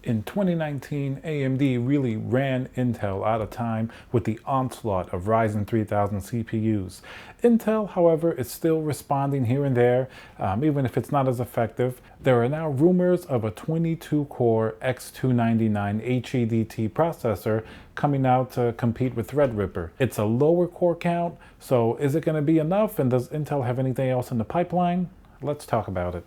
In 2019, AMD really ran Intel out of time with the onslaught of Ryzen 3000 CPUs. Intel, however, is still responding here and there, even if it's not as effective. There are now rumors of a 22-core X299 HEDT processor coming out to compete with Threadripper. It's a lower core count, so is it going to be enough, and does Intel have anything else in the pipeline? Let's talk about it.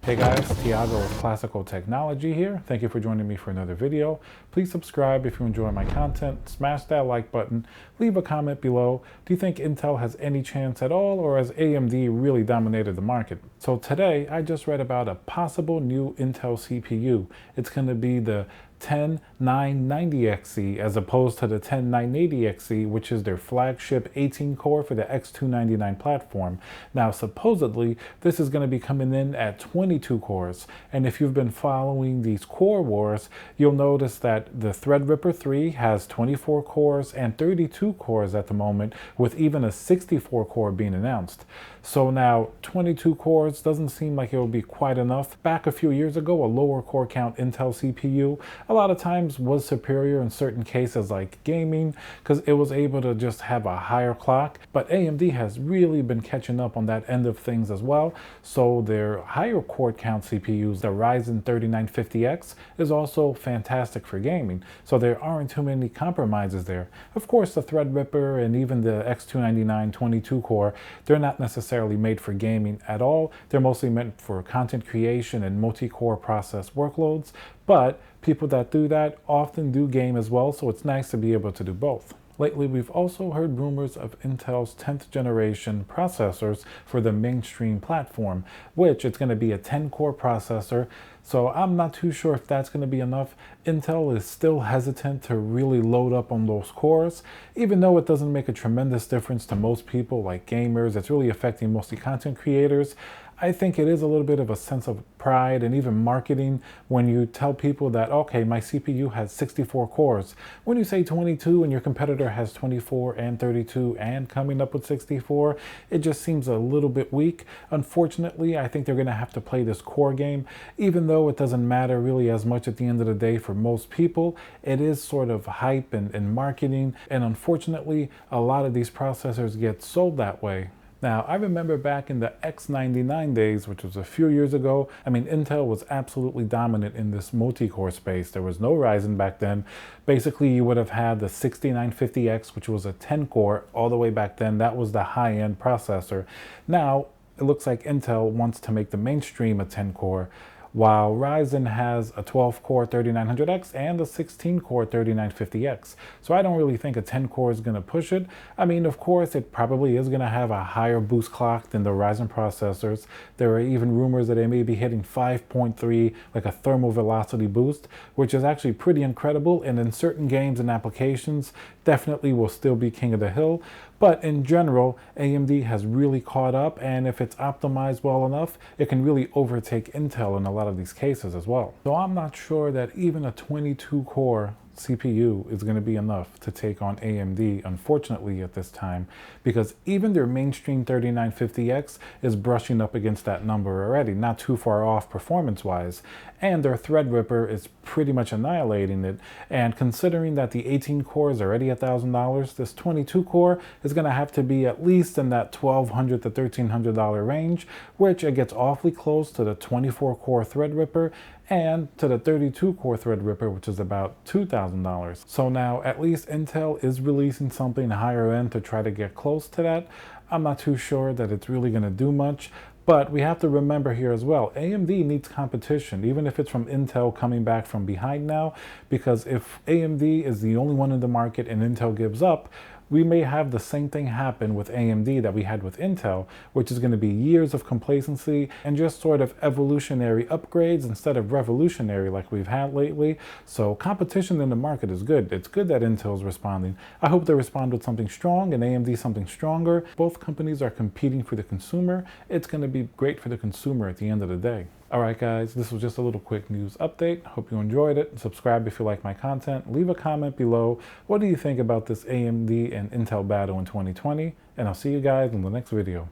Hey guys, Tiago of Classical Technology here. Thank you for joining me for another video. Please subscribe if you enjoy my content, smash that like button, leave a comment below. Do you think Intel has any chance at all, or has AMD really dominated the market? So today, I just read about a possible new Intel CPU. It's going to be the 10990XE as opposed to the 10980XE, which is their flagship 18-core for the X299 platform. Now, supposedly, this is going to be coming in at 22 cores. And if you've been following these core wars, you'll notice that the Threadripper 3 has 24 cores and 32 cores at the moment, with even a 64 core being announced. So now 22 cores doesn't seem like it will be quite enough. Back a few years ago, a lower core count Intel CPU a lot of times was superior in certain cases like gaming, because it was able to just have a higher clock. But AMD has really been catching up on that end of things as well. So their higher core count CPUs, the Ryzen 3950X, is also fantastic for gaming. So there aren't too many compromises there. Of course, the Threadripper and even the X299 22 core, they're not necessarily made for gaming at all. They're mostly meant for content creation and multi-core process workloads. But people that do that often do game as well, so it's nice to be able to do both. Lately, we've also heard rumors of Intel's 10th generation processors for the mainstream platform, which it's going to be a 10-core processor. So I'm not too sure if that's going to be enough. Intel is still hesitant to really load up on those cores, even though it doesn't make a tremendous difference to most people like gamers. It's really affecting mostly content creators. I think it is a little bit of a sense of pride and even marketing when you tell people that, okay, my CPU has 64 cores. When you say 22 and your competitor has 24 and 32 and coming up with 64, it just seems a little bit weak. Unfortunately, I think they're going to have to play this core game, even though it doesn't matter really as much at the end of the day for most people. It is sort of hype and marketing, and unfortunately, a lot of these processors get sold that way. Now, I remember back in the X99 days, which was a few years ago, I mean, Intel was absolutely dominant in this multi-core space. There was no Ryzen back then. Basically, you would have had the 6950X, which was a 10-core all the way back then. That was the high-end processor. Now, it looks like Intel wants to make the mainstream a 10-core, while Ryzen has a 12-core 3900X and a 16-core 3950X. So I don't really think a 10-core is going to push it. I mean, of course, it probably is going to have a higher boost clock than the Ryzen processors. There are even rumors that it may be hitting 5.3, like a thermal velocity boost, which is actually pretty incredible, and in certain games and applications, definitely will still be king of the hill. But in general, AMD has really caught up, and if it's optimized well enough, it can really overtake Intel in a lot of these cases as well. So I'm not sure that even a 22-core CPU is going to be enough to take on AMD, unfortunately, at this time, because even their mainstream 3950X is brushing up against that number already, not too far off performance-wise, and their Threadripper is pretty much annihilating it. And considering that the 18 core is already $1,000, this 22 core is going to have to be at least in that $1,200 to $1,300 range, which it gets awfully close to the 24 core Threadripper and to the 32-core Threadripper, which is about $2,000. So now at least Intel is releasing something higher end to try to get close to that. I'm not too sure that it's really going to do much, but we have to remember here as well, AMD needs competition, even if it's from Intel coming back from behind now, because if AMD is the only one in the market and Intel gives up, we may have the same thing happen with AMD that we had with Intel, which is going to be years of complacency and just sort of evolutionary upgrades instead of revolutionary like we've had lately. So competition in the market is good. It's good that Intel is responding. I hope they respond with something strong and AMD something stronger. Both companies are competing for the consumer. It's going to be great for the consumer at the end of the day. All right, guys, this was just a little quick news update. Hope you enjoyed it. Subscribe if you like my content. Leave a comment below. What do you think about this AMD and Intel battle in 2020? And I'll see you guys in the next video.